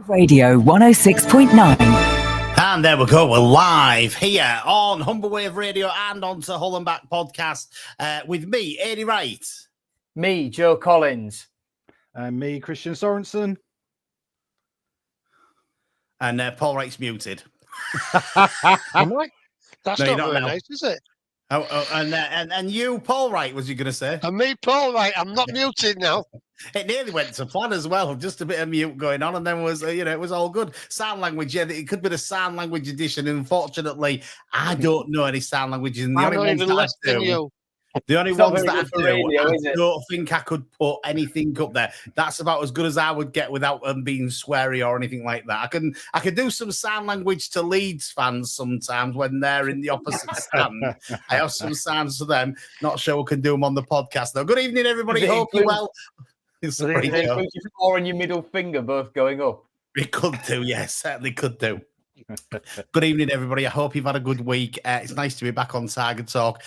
Radio 106.9. And there we go. We're live here on Humber Wave Radio and on to Hull and Back podcast with me, Aidy Wright. Me, Joe Collins. And me, Christian Sorensen. And Paul Wright's muted. Am I? That's No, not very nice, is it? And you, Paul Wright, was you going to say? And me, Paul Wright. I'm not muted now. It nearly went to plan as well. Just a bit of mute going on, and then was it was all good. Sign language, yeah, it could be the sign language edition. Unfortunately, I don't know any sign languages. And I'm not even less than you. The only It's not ones very that good I for do, radio, I is it? don't think I could put anything up there. That's about as good as I would get without them being sweary or anything like that. I can do some sign language to Leeds fans sometimes when they're in the opposite stand. I have some signs to them. Not sure we can do them on the podcast though. Good evening, everybody. Hope you're well. Sorry, Joe. Or and your middle finger both going up. It could do, yes, certainly could do. Good evening, everybody. I hope you've had a good week. It's nice to be back on Tiger Talk.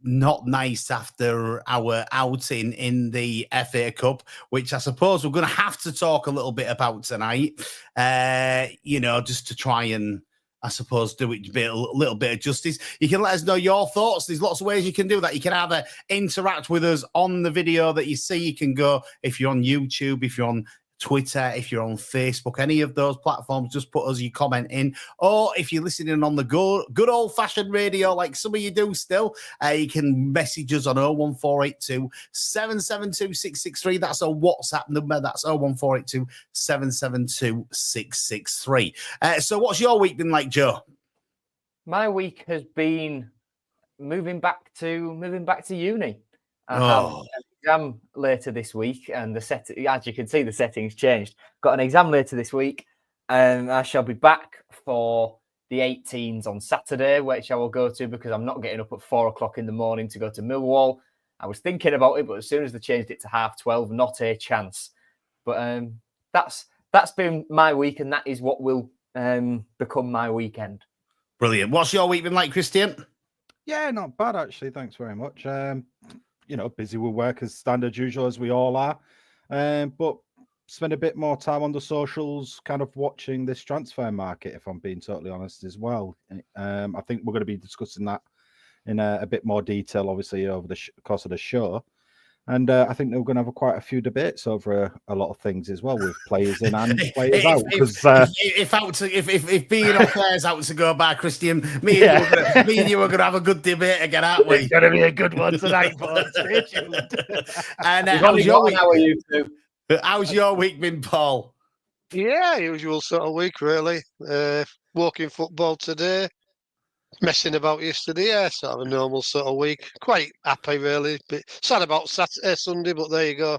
Not nice after our outing in the FA Cup, which I suppose we're going to have to talk a little bit about tonight. Just to try and, I suppose, do it a little bit of justice. You can let us know your thoughts. There's lots of ways you can do that. You can either interact with us on the video that you see. You can go, if you're on YouTube, if you're on Twitter, if you're on Facebook, any of those platforms, just put us your comment in. Or if you're listening on the good old-fashioned radio, like some of you do still, you can message us on 01482 772 663. That's our WhatsApp number. That's 01482 772 663. So what's your week been like, Joe? My week has been moving back to uni. I have an exam later this week, and as you can see, the settings changed. Got an exam later this week, and I shall be back for the 18s on Saturday, which I will go to because I'm not getting up at 4 o'clock in the morning to go to Millwall. I was thinking about it, but as soon as they changed it to 12:30, not a chance. But that's been my week, and that is what will become my weekend. Brilliant. What's your week been like, Christian? Yeah, not bad, actually. Thanks very much. Busy with work as standard usual, as we all are. But spend a bit more time on the socials, kind of watching this transfer market, if I'm being totally honest, as well. I think we're going to be discussing that in a bit more detail, obviously, over the course of the show. And I think we're going to have quite a few debates over a lot of things as well, with players in and players out. If being off air is out to go by, Christian, me and you are going to have a good debate again, aren't we? It's going to be a good one tonight, boys. Stay tuned. And how's your week been, Paul? Yeah, usual sort of week, really. Walking football today. Messing about yesterday, yeah, sort of a normal sort of week. Quite happy, really. Bit sad about Sunday, but there you go.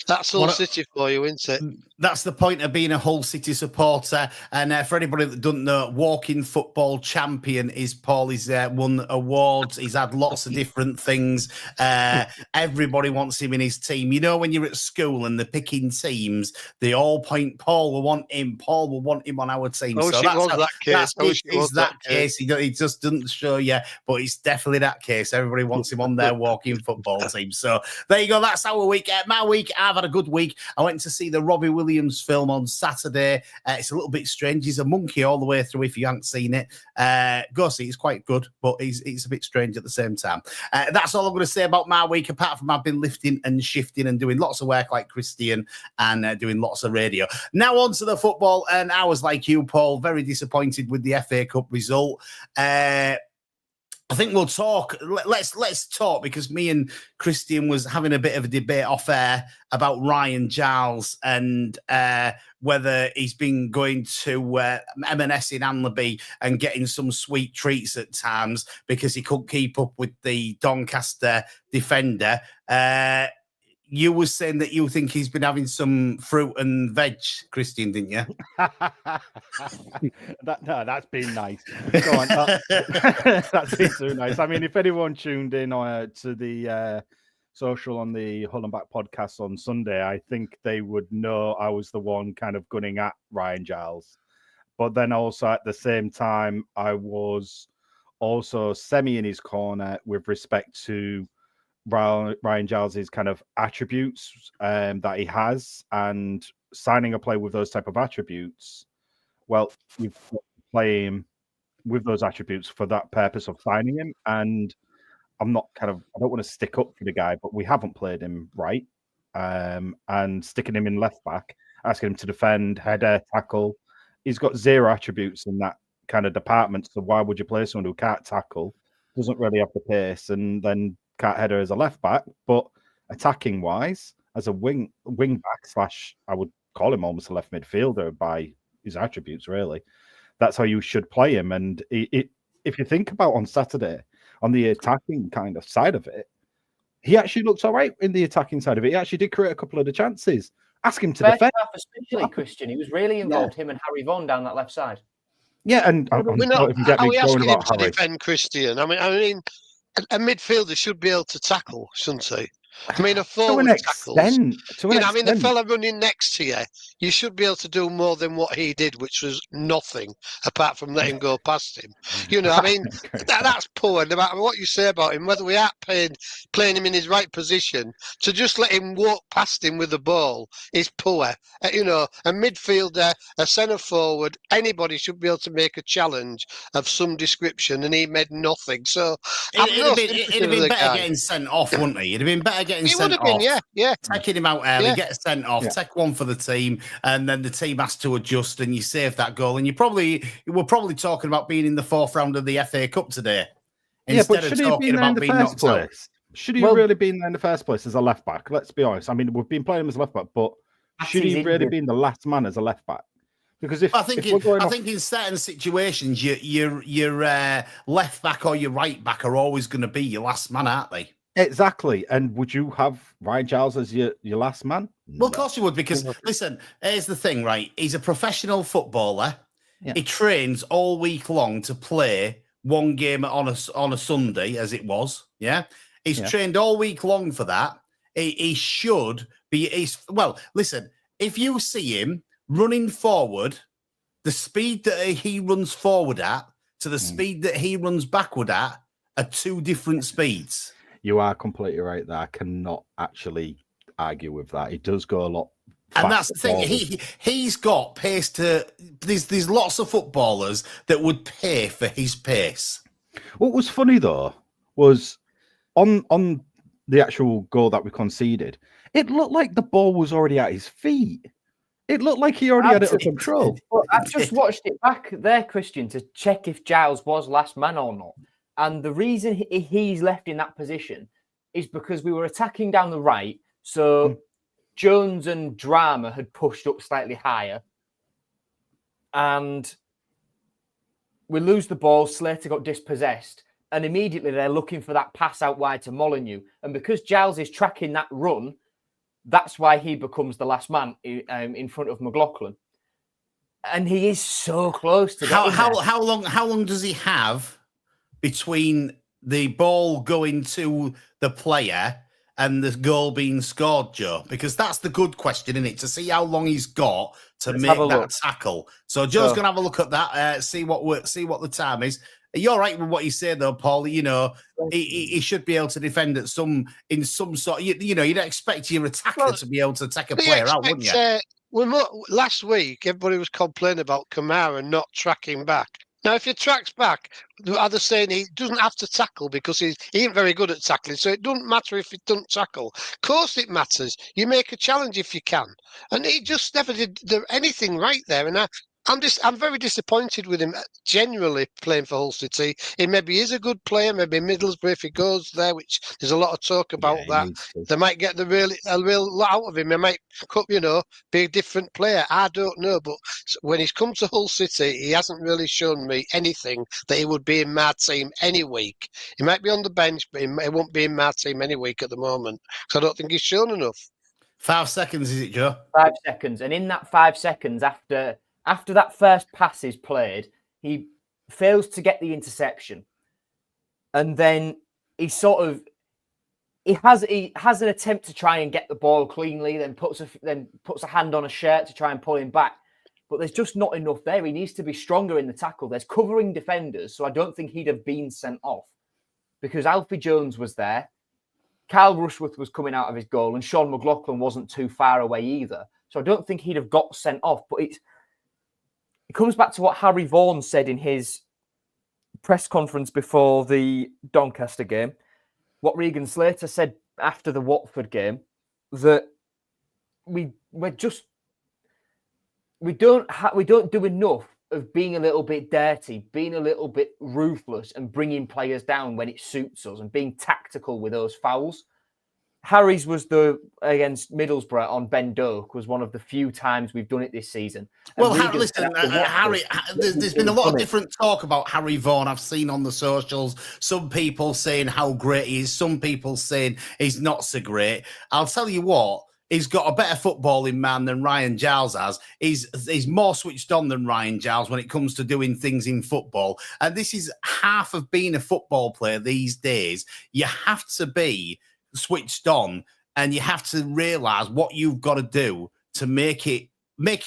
That's Hull City for you, isn't it? That's the point of being a Hull City supporter. And for anybody that doesn't know, walking football champion is Paul. He's won awards. He's had lots of different things. Everybody wants him in his team. You know, when you're at school and they're picking teams, they all point, Paul will want him. Paul will want him on our team. I wish it was that case. It's that case. He just doesn't show you, but it's definitely that case. Everybody wants him on their walking football team. So there you go. That's our week. My week, I've had a good week. I went to see the Robbie Williams film on Saturday. It's a little bit strange. He's a monkey all the way through if you haven't seen it. Go see it. It's quite good, but it's a bit strange at the same time. That's all I'm going to say about my week, apart from I've been lifting and shifting and doing lots of work like Christian and doing lots of radio. Now on to the football, and I was like you, Paul, very disappointed with the FA Cup result. I think we'll talk. Let's talk, because me and Christian was having a bit of a debate off air about Ryan Giles and whether he's been going to M&S in Anlaby and getting some sweet treats at times because he couldn't keep up with the Doncaster defender. You were saying that you think he's been having some fruit and veg, Christian, didn't you? That's been nice. Go on, that's been so nice. I mean, if anyone tuned in to the social on the Hull and Back podcast on Sunday, I think they would know I was the one kind of gunning at Ryan Giles. But then also at the same time, I was also semi in his corner with respect to Ryan Giles's kind of attributes that he has, and signing a player with those type of attributes, well, you've got to play him with those attributes for that purpose of signing him. And I don't want to stick up for the guy, but we haven't played him right. And sticking him in left back, asking him to defend, header, tackle. He's got zero attributes in that kind of department. So why would you play someone who can't tackle, doesn't really have the pace, and then can't header as a left back, but attacking wise, as a wing back / I would call him almost a left midfielder by his attributes, really. That's how you should play him. And if you think about on Saturday, on the attacking kind of side of it, he actually looks all right in the attacking side of it. He actually did create a couple of the chances. Ask him to defend. Especially Christian, he was really involved, him and Harry Vaughan down that left side. Yeah, and are we asking him to defend Christian? I mean, a midfielder should be able to tackle, shouldn't he? I mean, a forward tackles. I mean, the fella running next to you, you should be able to do more than what he did, which was nothing apart from letting go past him. I mean, that's poor. No matter what you say about him, whether we are playing him in his right position, to just let him walk past him with the ball is poor. A midfielder, a centre forward, anybody should be able to make a challenge of some description, and he made nothing. So it'd have been better getting sent off, wouldn't he? It'd have been better getting sent off. Yeah. Taking him out early, get sent off, take one for the team, and then the team has to adjust, and you save that goal. And we're probably talking about being in the fourth round of the FA Cup today. But should he have been there in the first place? Should he really been there in the first place as a left back? Let's be honest. I mean, we've been playing him as a left back, but should he really been the last man as a left back? Because I think in certain situations, your left back or your right back are always going to be your last man, aren't they? Exactly. And would you have Ryan Giles as your last man? Well, of course you would, because listen, here's the thing, right? He's a professional footballer. Yeah. He trains all week long to play one game on a Sunday, as it was. Yeah, he's trained all week long for that. He should be. Listen, if you see him running forward, the speed that he runs forward at to the speed that he runs backward at are two different speeds. You are completely right there. I cannot actually argue with that. He does go a lot faster. And that's the thing. He's got pace to... There's lots of footballers that would pay for his pace. What was funny, though, was on the actual goal that we conceded, it looked like the ball was already at his feet. It looked like he already had it under control. Well, I've just watched it back there, Christian, to check if Giles was last man or not. And the reason he's left in that position is because we were attacking down the right. So Jones and Drama had pushed up slightly higher. And we lose the ball. Slater got dispossessed. And immediately they're looking for that pass out wide to Molineux. And because Giles is tracking that run, that's why he becomes the last man in front of McLaughlin. And he is so close to that. How long does he have between the ball going to the player and the goal being scored, Joe? Because that's the good question, isn't it? To see how long he's got to make that tackle. So Joe's going to have a look at that, see what the time is. You're right with what you say, though, Paul. He should be able to defend in some sort. You'd expect your attacker to be able to take a player out, wouldn't you? Last week, everybody was complaining about Kamara not tracking back. Now, if he tracks back, are they saying he doesn't have to tackle because he ain't very good at tackling, so it doesn't matter if he doesn't tackle? Of course it matters. You make a challenge if you can. And he just never did anything right there. And I'm very disappointed with him generally playing for Hull City. He maybe is a good player, maybe Middlesbrough if he goes there, which there's a lot of talk about that. They might get a real lot out of him. He might, be a different player. I don't know, but when he's come to Hull City, he hasn't really shown me anything that he would be in my team any week. He might be on the bench, but he won't be in my team any week at the moment. So I don't think he's shown enough. 5 seconds, is it, Joe? 5 seconds. And in that 5 seconds after that first pass is played, he fails to get the interception. And then he has an attempt to try and get the ball cleanly, then puts a hand on a shirt to try and pull him back. But there's just not enough there. He needs to be stronger in the tackle. There's covering defenders, so I don't think he'd have been sent off because Alfie Jones was there. Kyle Rushworth was coming out of his goal, and Sean McLaughlin wasn't too far away either. So I don't think he'd have got sent off. But it comes back to what Harry Vaughan said in his press conference before the Doncaster game. What Regan Slater said after the Watford game, that we don't do enough of being a little bit dirty, being a little bit ruthless, and bringing players down when it suits us, and being tactical with those fouls. Harry's was against Middlesbrough on Ben Doak was one of the few times we've done it this season. Well, Harry, there's been a lot of different talk about Harry Vaughan I've seen on the socials. Some people saying how great he is, some people saying he's not so great. I'll tell you what, he's got a better footballing man than Ryan Giles has. He's more switched on than Ryan Giles when it comes to doing things in football. And this is half of being a football player these days. You have to be switched on, and you have to realise what you've got to do to make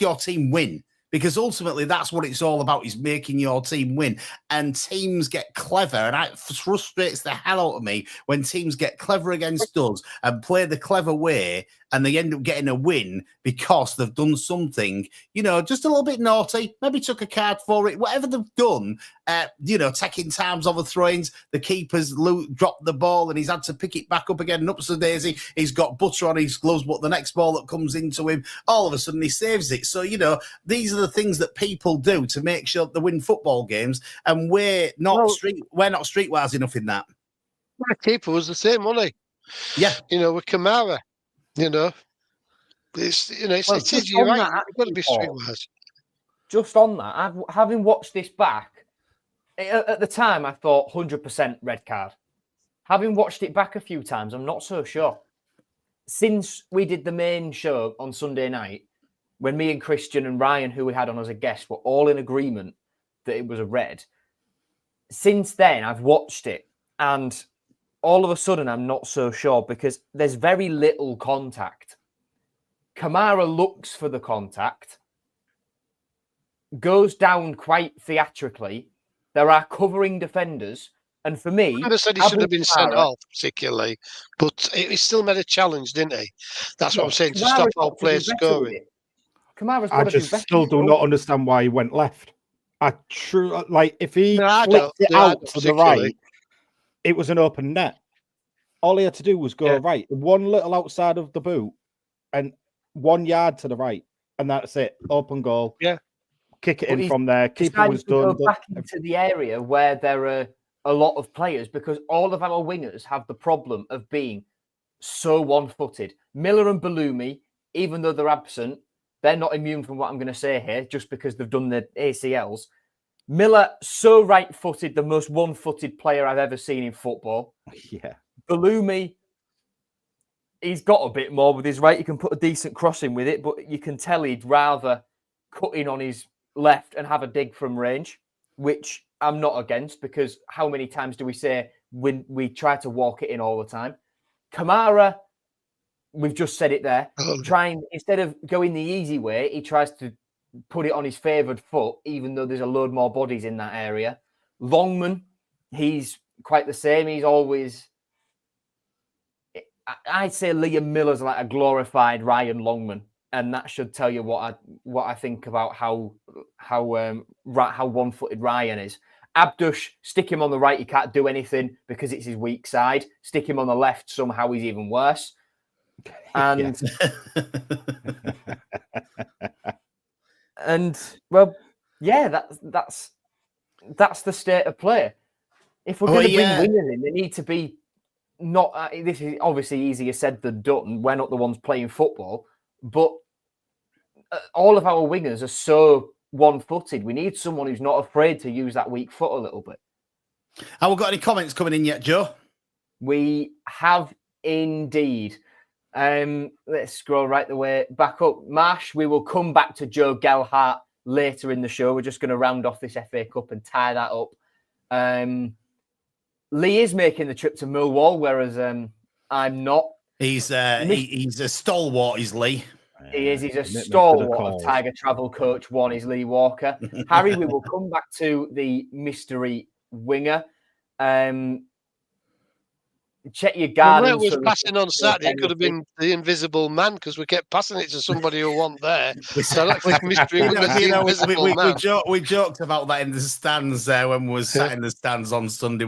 your team win. Because ultimately, that's what it's all about, is making your team win. And teams get clever, and it frustrates the hell out of me when teams get clever against us and play the clever way, and they end up getting a win because they've done something, just a little bit naughty, maybe took a card for it, whatever they've done, taking times over throw-ins, the keeper's dropped the ball and he's had to pick it back up again, and ups the daisy, he's got butter on his gloves, but the next ball that comes into him, all of a sudden he saves it. So, these are the things that people do to make sure they win football games, and we're not streetwise enough in that. My keeper was the same, wasn't he? Yeah. With Kamara. It is you're right. You've got to be streetwise. Just on that, having watched this back, at the time I thought 100% red card. Having watched it back a few times, I'm not so sure. Since we did the main show on Sunday night, when me and Christian and Ryan, who we had on as a guest, were all in agreement that it was a red, since then I've watched it, and all of a sudden, I'm not so sure, because there's very little contact. Kamara looks for the contact, goes down quite theatrically. There are covering defenders. And for me... I never said he should have been sent off, particularly, but he still made a challenge, didn't he? That's what I'm saying, to stop our players scoring. I just still do not understand why he went left. If he flicked it out to the right, it was an open net. All he had to do was go right, one little outside of the boot, and 1 yard to the right, and that's it. Open goal. Yeah, kick it in from there. Keeper was done. Go back into the area where there are a lot of players, because all of our wingers have the problem of being so one-footed. Miller and Bellumi, even though they're absent, they're not immune from what I'm going to say here, just because they've done the ACLs. Miller, so right-footed, the most one-footed player I've ever seen in football. Yeah. Bellumi, he's got a bit more with his right. He can put a decent cross in with it, but you can tell he'd rather cut in on his left and have a dig from range, which I'm not against, because how many times do we say when we try to walk it in all the time? Kamara, we've just said it there. Instead of going the easy way, he tries to put it on his favoured foot, even though there's a load more bodies in that area. Longman, he's quite the same. He's always... I'd say Liam Miller's like a glorified Ryan Longman, and that should tell you what I think about how one-footed Ryan is. Abdush, stick him on the right, he can't do anything because it's his weak side. Stick him on the left, somehow he's even worse. And and well, yeah, that's the state of play. If we're going to bring winners in, they need to be not. This is obviously easier said than done. We're not the ones playing football, but all of our wingers are so one-footed. We need someone who's not afraid to use that weak foot a little bit. Have we got any comments coming in yet, Joe? We have indeed. Let's scroll right the way back up. Marsh, we will come back to Joe Gelhart later in the show. We're just going to round off this FA Cup and tie that up. Lee is making the trip to Millwall, whereas I'm not. He's a stalwart, is Lee. He is. He's a stalwart of Tiger Travel Coach 1 is Lee Walker. Harry, we will come back to the mystery winger. check your guarding. Whoever was passing on Saturday, it could have been the invisible man because we kept passing it to somebody who wasn't there. So I don't think mystery was the invisible man. We joked about that in the stands when we were sat in the stands on Sunday.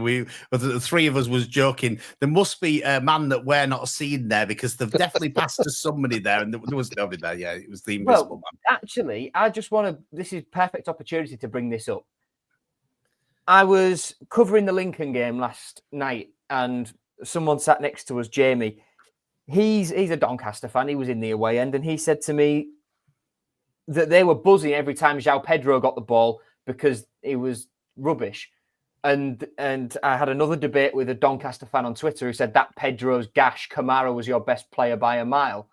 The three of us was joking. There must be a man that we're not seeing there because they've definitely passed to somebody there, and there was nobody there. Yeah, it was the invisible man. Actually, I just want to. This is perfect opportunity to bring this up. I was covering the Lincoln game last night, and someone sat next to us, Jamie. He's a Doncaster fan. He was in the away end, and he said to me that they were buzzing every time João Pedro got the ball because he was rubbish. And I had another debate with a Doncaster fan on Twitter who said that Pedro's gash, Kamara was your best player by a mile.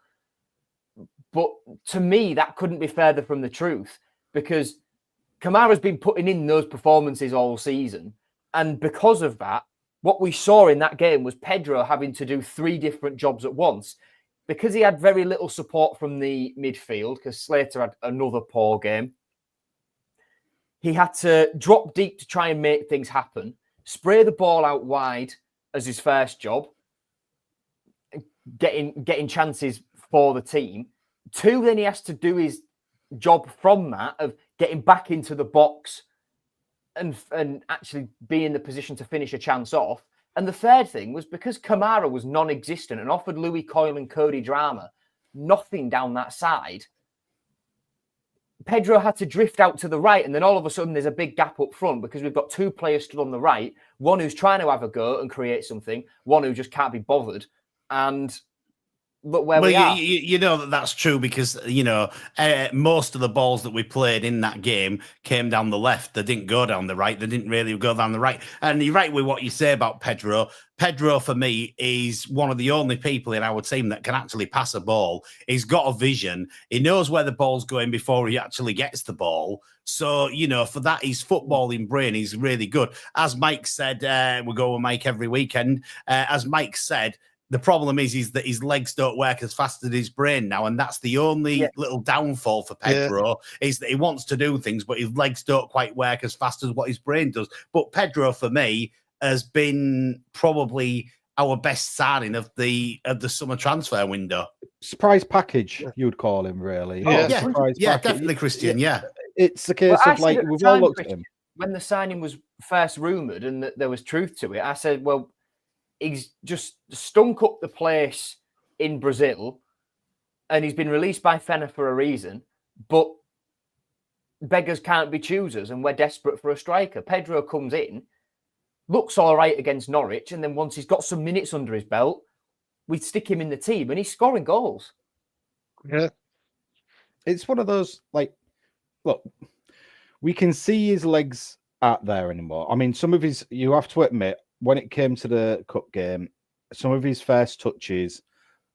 But to me, that couldn't be further from the truth because Kamara's been putting in those performances all season. And because of that, what we saw in that game was Pedro having to do 3 different jobs at once because he had very little support from the midfield because Slater had another poor game. He had to drop deep to try and make things happen, spray the ball out wide as his first job, getting chances for the team. 2, then he has to do his job from that of getting back into the box and actually be in the position to finish a chance off. And the third thing was because Kamara was non-existent and offered Louis Coyle and Cody Drama nothing down that side, Pedro had to drift out to the right. And then all of a sudden there's a big gap up front because we've got 2 players stood on the right, one who's trying to have a go and create something, one who just can't be bothered. And look where we are. You know that's true because, most of the balls that we played in that game came down the left. They didn't go down the right. They didn't really go down the right. And you're right with what you say about Pedro. Pedro, for me, is one of the only people in our team that can actually pass a ball. He's got a vision. He knows where the ball's going before he actually gets the ball. So, for that, his footballing brain is really good. As Mike said, we go with Mike every weekend. As Mike said, the problem is that his legs don't work as fast as his brain now, and that's the only little downfall for Pedro, is that he wants to do things, but his legs don't quite work as fast as what his brain does. But Pedro, for me, has been probably our best signing of the summer transfer window. Surprise package, you'd call him, really. Definitely, Christian. Yeah, it's a case of like we've all looked at him when the signing was first rumored and that there was truth to it. I said, well, he's just stunk up the place in Brazil and he's been released by Fenner for a reason, but beggars can't be choosers and we're desperate for a striker. Pedro comes in, looks all right against Norwich, and then once he's got some minutes under his belt, we stick him in the team and he's scoring goals. Yeah. It's one of those, look, we can see his legs aren't there anymore. I mean, some of his, you have to admit, when it came to the cup game, some of his first touches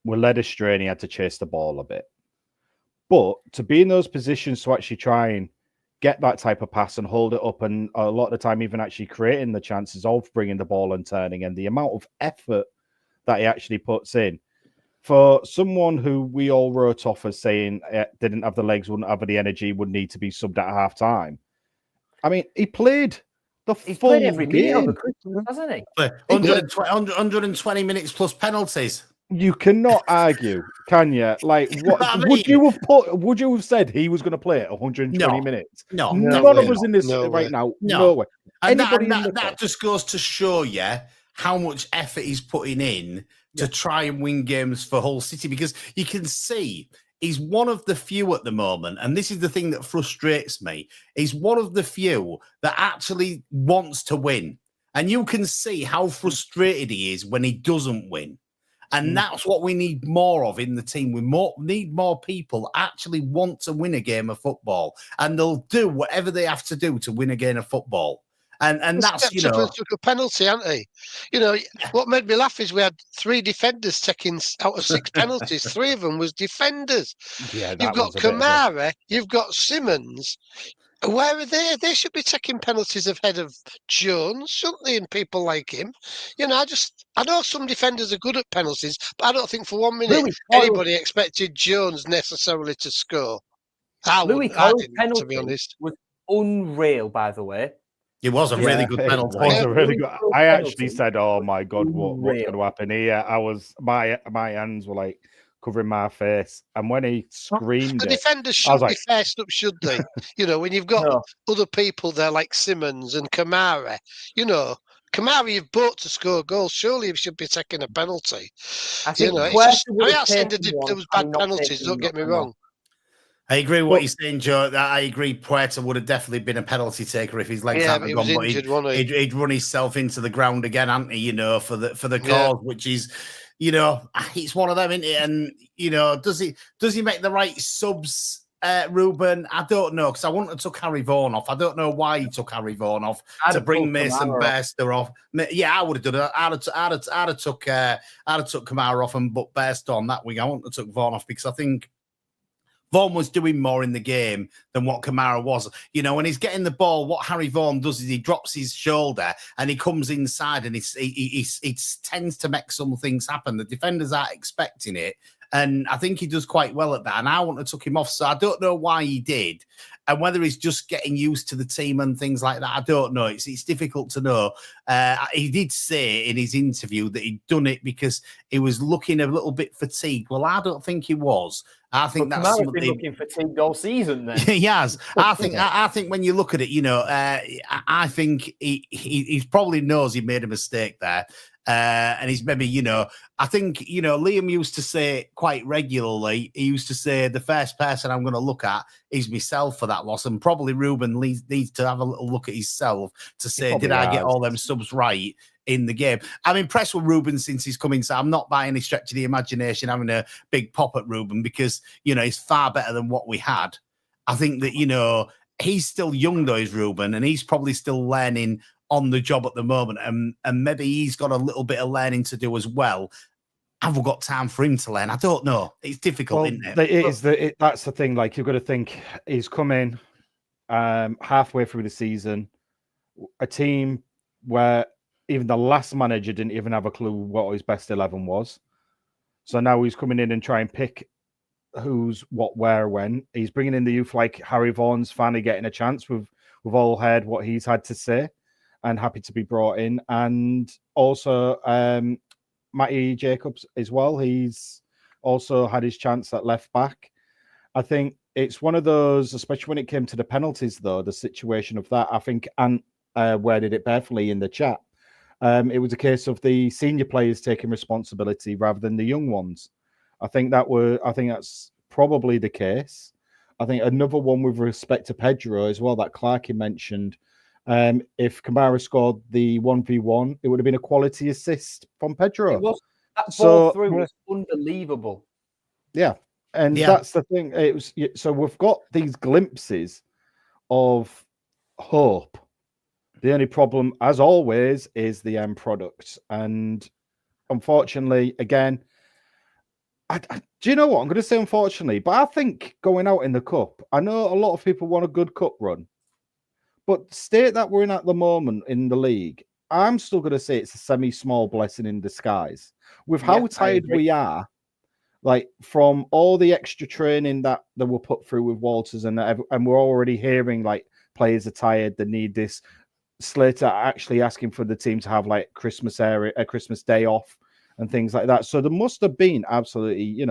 were led astray and he had to chase the ball a bit. But to be in those positions to actually try and get that type of pass and hold it up, and a lot of the time even actually creating the chances of bringing the ball and turning, and the amount of effort that he actually puts in, for someone who we all wrote off as saying didn't have the legs, wouldn't have the energy, would need to be subbed at half time. I mean, he played He's played every minute of the Christmas, hasn't he? 120 minutes plus penalties. You cannot argue, can you? Like, what would you have said he was going to play at 120 minutes? No, none of us in this right now. No way. And that just goes to show you how much effort he's putting in to try and win games for Hull City, because you can see he's one of the few at the moment, and this is the thing that frustrates me. He's one of the few that actually wants to win. And you can see how frustrated he is when he doesn't win. And that's what we need more of in the team. We need more people actually want to win a game of football, and they'll do whatever they have to do to win a game of football. And that's, took a penalty, haven't he? What made me laugh is we had 3 defenders taking out of 6 penalties. 3 of them was defenders. Yeah, you've got Kamara, you've got Simmons. Where are they? They should be taking penalties ahead of Jones, shouldn't they? And people like him. I know some defenders are good at penalties, but I don't think for 1 minute anybody expected Jones necessarily to score. I didn't, to be honest. Was unreal, by the way. It was a really good penalty. It was a really good. I actually Penalty. said, "Oh my god, what's Real. going to happen here?" I was my hands were like covering my face, and when he screamed, The it, defenders I was should like, be faced up, should they? When you've got No. other people there like Simmons and Kamara, Kamara you've bought to score goals. Surely he should be taking a penalty. I think It's Puerta just, would I'm have not saying taken one there was had he bad not penalties, taken don't get me one off. wrong. I agree with what you're saying, Joe. I agree. Puerta would have definitely been a penalty taker if his legs Yeah, hadn't but he gone. was But injured, wasn't he? he'd run himself into the ground again, hadn't he? For the Yeah. cause, which is, it's one of them, isn't it? And does he make the right subs, Ruben? I don't know, because I wouldn't have took Harry Vaughan off. I don't know why he took Harry Vaughan off to bring Mason Bairstow off. Yeah, I would have done it. I'd have took Kamara off and put Bairstow on that wing. I wouldn't have took Vaughan off because I think Vaughan was doing more in the game than what Kamara was. When he's getting the ball, what Harry Vaughan does is he drops his shoulder and he comes inside and he tends to make some things happen. The defenders aren't expecting it. And I think he does quite well at that. And I wouldn't have took him off. So I don't know why he did. And whether he's just getting used to the team and things like that, I don't know. It's difficult to know. He did say in his interview that he'd done it because he was looking a little bit fatigued. Well, I don't think he was. I think that's Kamara's been looking fatigued all season. Then he has. I think when you look at it, I think he probably knows he made a mistake there. And he's maybe, I think, Liam used to say quite regularly, he used to say the first person I'm going to look at is myself for that loss. And probably Ruben needs to have a little look at himself to say, did I get all them subs right in the game? I'm impressed with Ruben since he's come in. So I'm not by any stretch of the imagination having a big pop at Ruben because, he's far better than what we had. I think that, he's still young though, is Ruben, and he's probably still learning on the job at the moment, and maybe he's got a little bit of learning to do as well. Have we got time for him to learn? I don't know. It's difficult, isn't it? That's the thing. Like, you've got to think he's come in halfway through the season, a team where even the last manager didn't even have a clue what his best 11 was. So now he's coming in and try and pick who's what, where, when. He's bringing in the youth like Harry Vaughan's finally getting a chance. We've all heard what he's had to say. And happy to be brought in. And also Matty Jacobs as well. He's also had his chance at left back. I think it's one of those, especially when it came to the penalties, though, the situation of that. I think Ant worded it perfectly in the chat. It was a case of the senior players taking responsibility rather than the young ones. I think that's probably the case. I think another one with respect to Pedro as well, that Clarkey mentioned. If Kamara scored the 1v1, it would have been a quality assist from Pedro. That ball through was unbelievable. Yeah, and that's the thing. So we've got these glimpses of hope. The only problem, as always, is the end product. And unfortunately, again, do you know what? I'm going to say unfortunately, but I think going out in the cup, I know a lot of people want a good cup run. But the state that we're in at the moment in the league, I'm still going to say it's a semi-small blessing in disguise. With how tired we are, like from all the extra training that were put through with Walters, and we're already hearing like players are tired, they need this. Slater actually asking for the team to have like Christmas day off and things like that. So there must have been absolutely,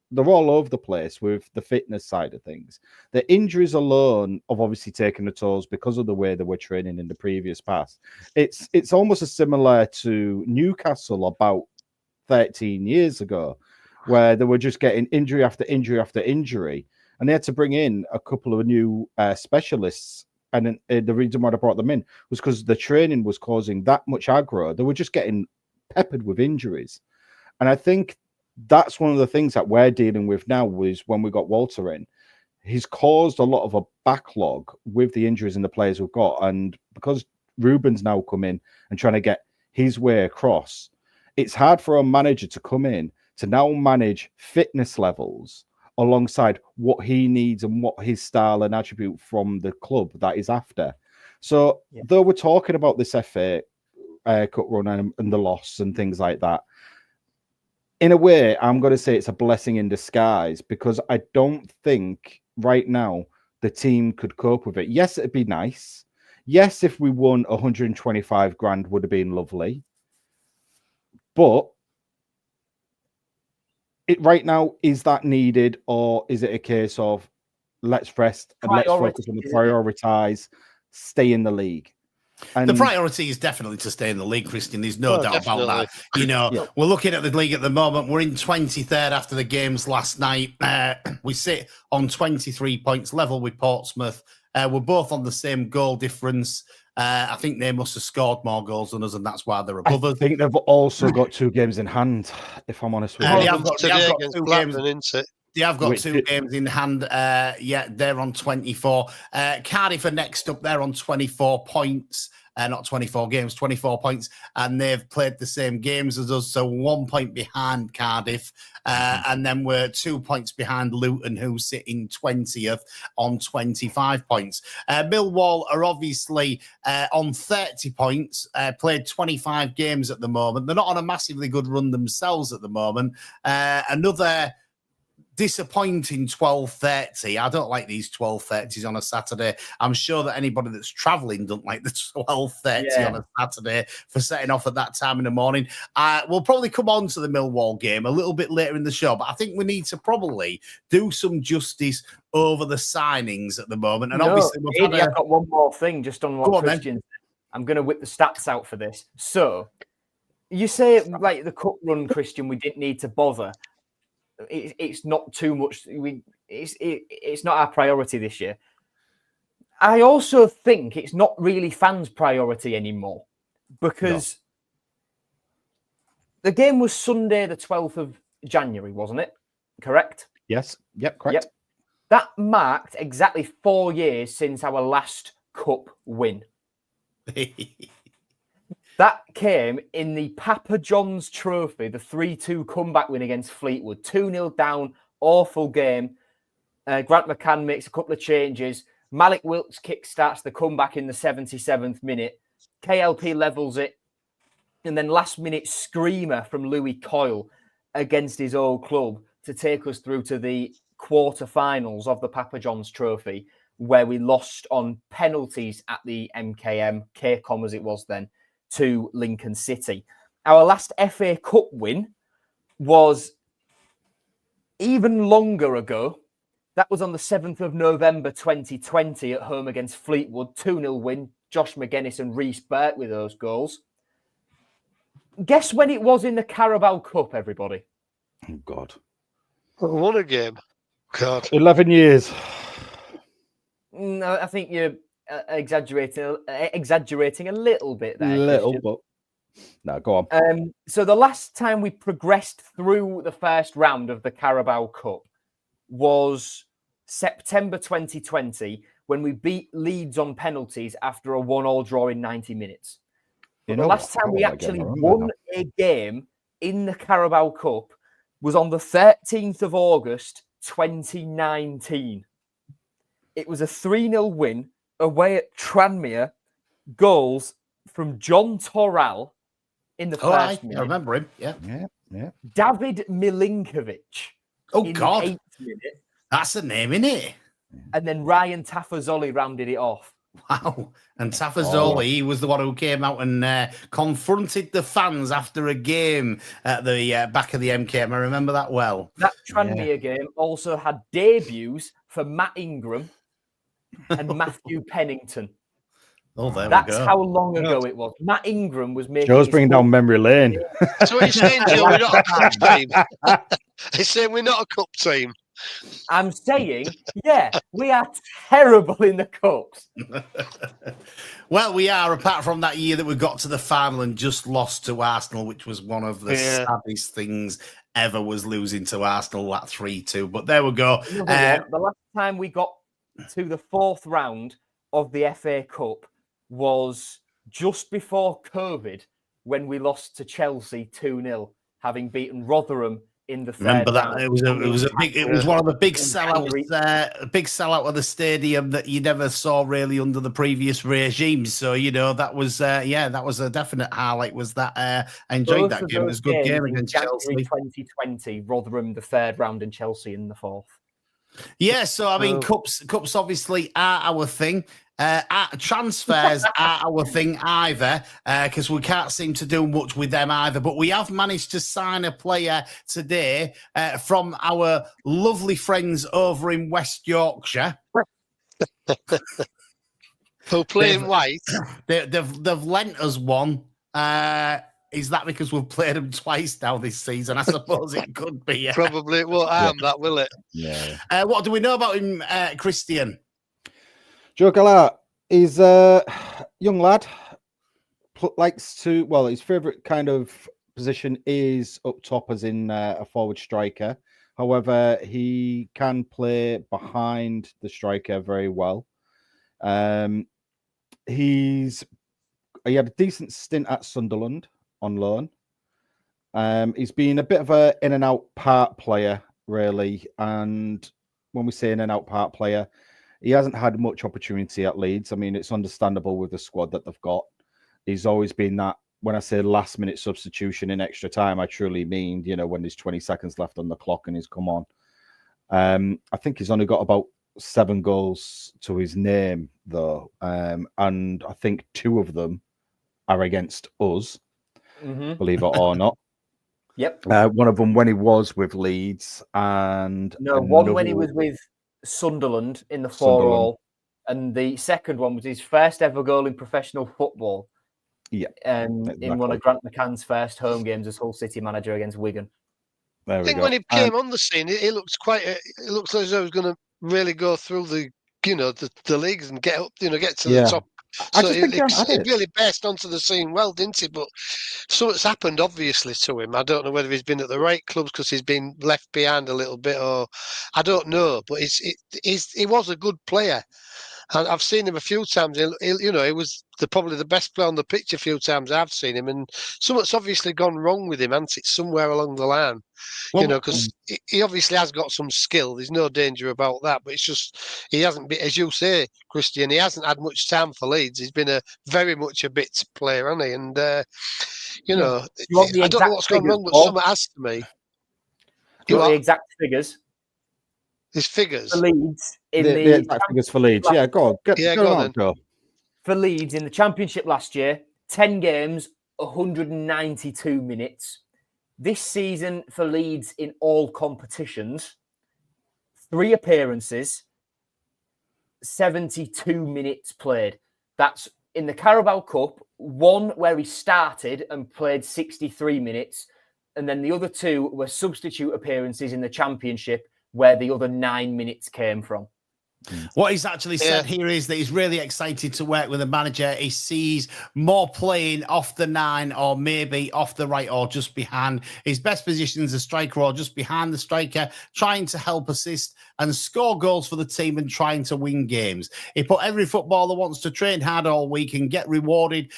they're all over the place with the fitness side of things. The injuries alone have obviously taken the tolls because of the way they were training in the previous past. It's almost as similar to Newcastle about 13 years ago, where they were just getting injury after injury after injury, and they had to bring in a couple of new specialists. And the reason why I brought them in was because the training was causing that much aggro. They were just getting peppered with injuries. And I think that's one of the things that we're dealing with now is when we got Walter in. He's caused a lot of a backlog with the injuries and the players we've got. And because Ruben's now come in and trying to get his way across, it's hard for a manager to come in to now manage fitness levels alongside what he needs and what his style and attribute from the club that is after. So though we're talking about this FA Cup run and the loss and things like that, in a way, I'm going to say it's a blessing in disguise because I don't think right now the team could cope with it. Yes, it'd be nice. Yes, if we won 125 grand would have been lovely. But right now, is that needed, or is it a case of let's rest and let's focus on the prioritize, stay in the league? And the priority is definitely to stay in the league, Christian. There's no doubt definitely. about that. We're looking at the league at the moment. We're in 23rd after the games last night. We sit on 23 points, level with Portsmouth. We're both on the same goal difference. I think they must have scored more goals than us, and that's why they're above us. I think they've also got 2 games in hand, if I'm honest with you. They have got 2 games. Isn't it? They have got 2 games in hand. They're on 24. Cardiff are next up. They're on 24 points. Not 24 games, 24 points. And they've played the same games as us. So 1 point behind Cardiff. And then we're 2 points behind Luton, who sit in 20th on 25 points. Millwall are obviously on 30 points, played 25 games at the moment. They're not on a massively good run themselves at the moment. Another disappointing 12:30. I don't like these 12:30s on a Saturday. I'm sure that anybody that's travelling doesn't like the 12:30 on a Saturday for setting off at that time in the morning. We'll probably come on to the Millwall game a little bit later in the show, but I think we need to probably do some justice over the signings at the moment. And obviously, I've got one more thing just on what Christian said. I'm going to whip the stats out for this. So you say, like the cup run, Christian, we didn't need to bother. It's not too much. It's not our priority this year. I also think it's not really fans' priority anymore because the game was Sunday, the 12th of January, wasn't it? Correct? Yes. Yep, correct. Yep. That marked exactly 4 years since our last cup win. That came in the Papa John's Trophy, the 3-2 comeback win against Fleetwood. 2-0 down, awful game. Grant McCann makes a couple of changes. Malik Wilkes kickstarts the comeback in the 77th minute. KLP levels it. And then last minute screamer from Louis Coyle against his old club to take us through to the quarterfinals of the Papa John's Trophy, where we lost on penalties at the MKM, KCOM as it was then, to Lincoln City. Our last FA Cup win was even longer ago. That was on the 7th of November 2020 at home against Fleetwood. 2-0 win. Josh McGuinness and Reece Burke with those goals. Guess when it was in the Carabao Cup, everybody? Oh, God. Won a game. God. 11 years. No, I think you're exaggerating a little bit there. Little, but no, go on. So the last time we progressed through the first round of the Carabao Cup was September 2020 when we beat Leeds on penalties after a 1-1 draw in 90 minutes. But the last time we actually won a game in the Carabao Cup was on the 13th of August 2019. It was a 3-0 win away at Tranmere, goals from John Torral in the first minute. I remember him. Yeah. David Milinkovic. Oh, in God. the 8th minute. That's a name, isn't it? And then Ryan Tafazoli rounded it off. Wow. And Tafazoli, he was the one who came out and confronted the fans after a game at the back of the MKM. I remember that well. That Tranmere game also had debuts for Matt Ingram and Matthew Pennington. Oh, there That's we go. how long ago it was. Matt Ingram was making. Joe's bringing down memory lane. So what you're saying, Joe, we're not a cup team. He's saying we're not a cup team. I'm saying, yeah, we are terrible in the cups. Well, we are, apart from that year that we got to the final and just lost to Arsenal, which was one of the saddest things ever, was losing to Arsenal at 3-2. But there we go. The last time we got to the fourth round of the FA Cup was just before COVID, when we lost to Chelsea 2-0, having beaten Rotherham in the third Remember that round. it was one of the big sellouts, a big sellout of the stadium that you never saw really under the previous regime. So that was that was a definite highlight. Was that I enjoyed that game? It was a good game against Chelsea. 2020, Rotherham the third round and Chelsea in the fourth. Yeah, so I mean, cups obviously are our thing. Transfers are our thing either, because we can't seem to do much with them either. But we have managed to sign a player today from our lovely friends over in West Yorkshire. Who play in white? They've lent us one. Is that because we've played them twice now this season? I suppose it could be. Yeah. Probably it won't harm that, will it? Yeah. What do we know about him, Christian? Joe Gallagher is a young lad. Likes to, well, his favourite kind of position is up top, as in a forward striker. However, he can play behind the striker very well. He had a decent stint at Sunderland on loan. He's been a bit of a in and out part player, really. And when we say in and out part player, he hasn't had much opportunity at Leeds. I mean, it's understandable with the squad that they've got. He's always been that, when I say last minute substitution in extra time, I truly mean, when there's 20 seconds left on the clock and he's come on. I think he's only got about 7 goals to his name, though. And I think 2 of them are against us, believe it or not. Yep. One of them when he was with Leeds, and one when he was with Sunderland in the 4-all, and the second one was his first ever goal in professional football. Yeah, exactly. In one of Grant McCann's first home games as Hull City manager against Wigan. I think when he came on the scene, it looks it looks as though he was going to really go through the leagues and get up, get to the top. So it really burst onto the scene well, didn't he? But something's happened, obviously, to him. I don't know whether he's been at the right clubs because he's been left behind a little bit, or I don't know. But he was a good player. And I've seen him a few times. He was probably the best player on the pitch a few times I've seen him. And something's obviously gone wrong with him, hasn't it? Somewhere along the line, because he obviously has got some skill. There's no danger about that. But it's just he hasn't been, as you say, Christian, he hasn't had much time for Leeds. He's been very much a bits player, hasn't he? And, I don't know what's gone wrong, but something has to me. Do you want the exact figures? His figures for Leeds the exact figures for Leeds. Yeah, go on. Go. For Leeds in the Championship last year, 10 games, 192 minutes. This season for Leeds in all competitions, 3 appearances, 72 minutes played. That's in the Carabao Cup, 1 where he started and played 63 minutes, and then the other 2 were substitute appearances in the Championship, where the other 9 minutes came from. What he's actually said here is that he's really excited to work with a manager. He sees more playing off the 9 or maybe off the right or just behind. His best position is a striker or just behind the striker, trying to help assist and score goals for the team and trying to win games. He put every footballer wants to train hard all week and get rewarded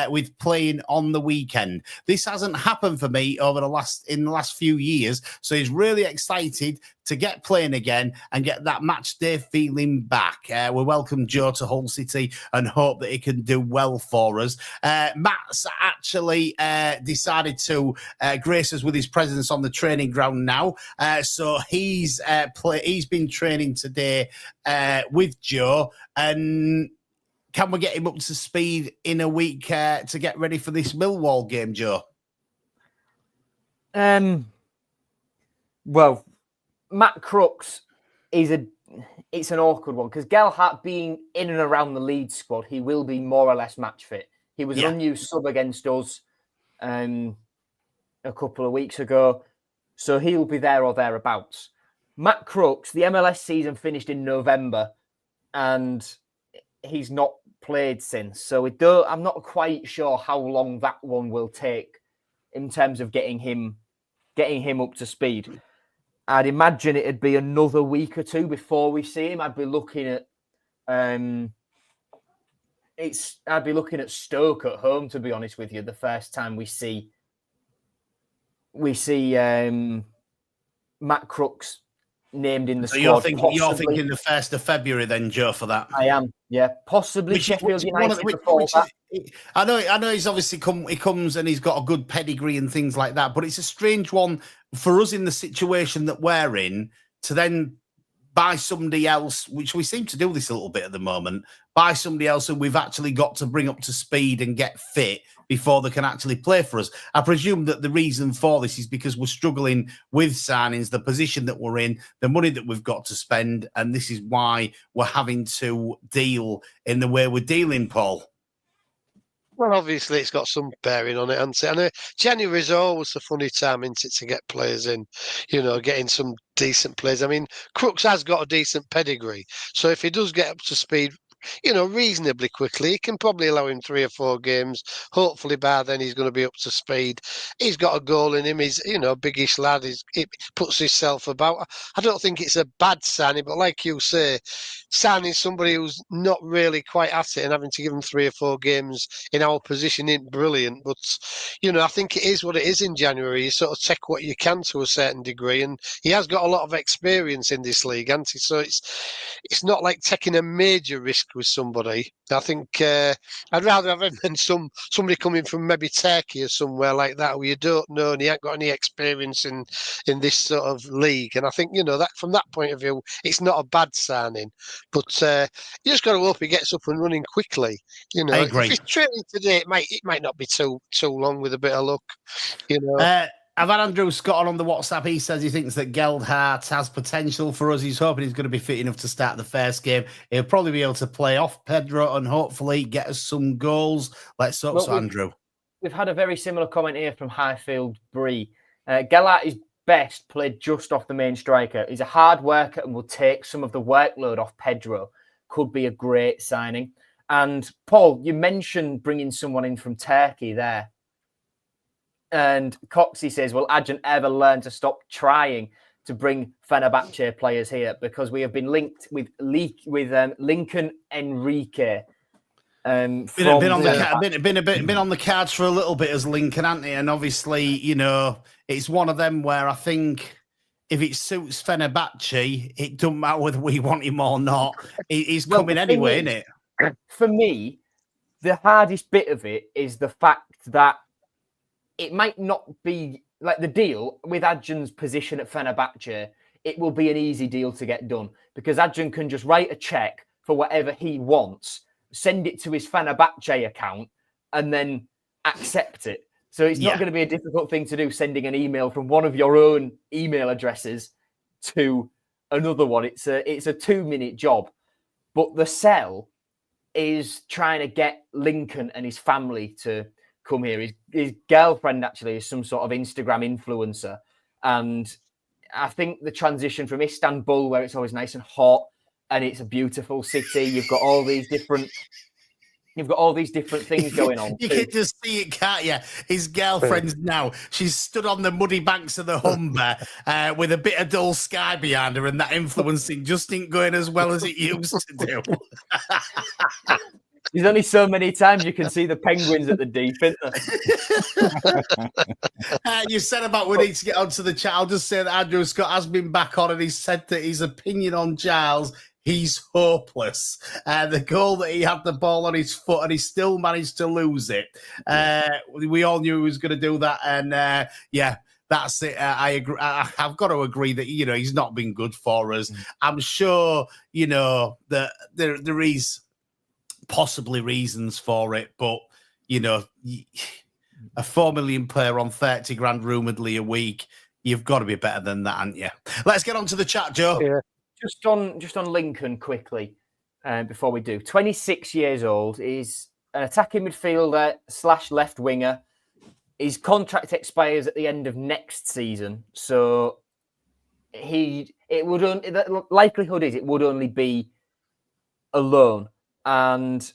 with playing on the weekend. This hasn't happened for me in the last few years, so he's really excited to get playing again and get that match day feeling back. We welcome Joe to Hull City and hope that he can do well for us. Matt's actually decided to grace us with his presence on the training ground now. So he's been training today with Joe. And can we get him up to speed in a week to get ready for this Millwall game, Joe? Well, Matt Crooks it's an awkward one because Gelhardt being in and around the Leeds squad, he will be more or less match fit. He was an unused sub against us a couple of weeks ago, so he'll be there or thereabouts. Matt Crooks, the MLS season finished in November, and he's not played since. So I'm not quite sure how long that one will take in terms of getting him up to speed. I'd imagine it'd be another week or 2 before we see him. I'd be looking at Stoke at home, to be honest with you, the first time we see Matt Crooks named in the squad. You're thinking the 1st of February then, Joe, for that? I am, yeah. Possibly Sheffield United before that. I know he's obviously he comes and he's got a good pedigree and things like that, but it's a strange one for us in the situation that we're in to then buy somebody else, which we seem to do this a little bit at the moment, buy somebody else who we've actually got to bring up to speed and get fit before they can actually play for us. I presume that the reason for this is because we're struggling with signings, the position that we're in, the money that we've got to spend, and this is why we're having to deal in the way we're dealing, Paul. Well, obviously, it's got some bearing on it, hasn't it? I know January is always a funny time, isn't it, to get players in, getting some decent players. I mean, Crooks has got a decent pedigree. So if he does get up to speed, reasonably quickly, he can probably allow him 3 or 4 games. Hopefully, by then, he's going to be up to speed. He's got a goal in him. He's, a biggish lad. He puts himself about. I don't think it's a bad signing, but like you say, signing somebody who's not really quite at it and having to give him 3 or 4 games in our position isn't brilliant. But, I think it is what it is in January. You sort of take what you can to a certain degree, and he has got a lot of experience in this league, hasn't he? So it's not like taking a major risk with somebody. I think I'd rather have him than somebody coming from maybe Turkey or somewhere like that where you don't know and he ain't got any experience in this sort of league. And I think, that from that point of view, it's not a bad signing. But you just got to hope he gets up and running quickly. I agree. If he's training today, it might not be too long with a bit of luck. I've had Andrew Scott on the WhatsApp. He says he thinks that Geldhart has potential for us. He's hoping he's going to be fit enough to start the first game. He'll probably be able to play off Pedro and hopefully get us some goals. Let's hope so, Andrew. We've had a very similar comment here from Highfield Bree. Geldhart is best played just off the main striker. He's a hard worker and will take some of the workload off Pedro. Could be a great signing. And Paul, you mentioned bringing someone in from Turkey there. And Coxey says, will Adjan ever learn to stop trying to bring Fenerbahce players here? Because we have been linked with Lincoln Enrique. Been on the cards for a little bit as Lincoln, hasn't he? And obviously, it's one of them where I think if it suits Fenerbahce, it doesn't matter whether we want him or not. He's coming anyway, isn't it? For me, the hardest bit of it is the fact that it might not be like the deal with Adjan's position at Fenerbahce. It will be an easy deal to get done because Adjan can just write a check for whatever he wants, send it to his Fenerbahce account, and then accept it. So it's not going to be a difficult thing to do, sending an email from one of your own email addresses to another one. It's a 2-minute job. But the sell is trying to get Lincoln and his family to come here. His girlfriend actually is some sort of Instagram influencer. And I think the transition from Istanbul, where it's always nice and hot and it's a beautiful city, you've got all these different things going on. You can just see it, can't you? His girlfriend's now, she's stood on the muddy banks of the Humber with a bit of dull sky behind her, and that influencing just ain't going as well as it used to do. There's only so many times you can see the penguins at the deep, isn't there? You said about we need to get onto the chat. I'll just say that Andrew Scott has been back on and he said that his opinion on Giles, he's hopeless. The goal that he had the ball on his foot and he still managed to lose it. We all knew he was going to do that. And that's it. I agree. I've got to agree that, he's not been good for us. I'm sure, that there is possibly reasons for it, but a 4 million player on 30 grand rumoredly a week, you've got to be better than that, haven't you? Let's get on to the chat, Joe. Yeah. Just on Lincoln quickly, before we do. 26 years old, he's an attacking midfielder / left winger. His contract expires at the end of next season, so the likelihood is it would only be a loan. And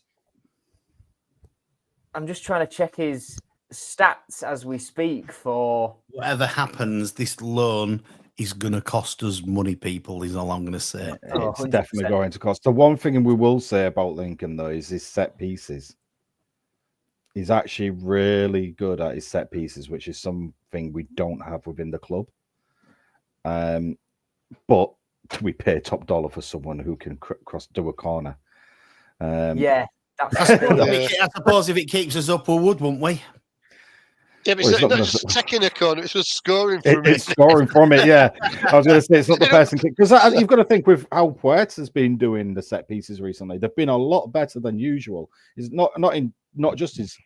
I'm just trying to check his stats as we speak for... Whatever happens, this loan is going to cost us money, people, is all I'm going to say. It's definitely going to cost. The one thing we will say about Lincoln, though, is his set pieces. He's actually really good at his set pieces, which is something we don't have within the club. But we pay top dollar for someone who can do a corner. I suppose if it keeps us up, we would, wouldn't we? Yeah, but Well, it's it's not not just taking a corner, it's just scoring from it. It's scoring from it, yeah. I was going to say it's not the person kick because you've got to think with how Puerta's been doing the set pieces recently. They've been a lot better than usual. It's not just his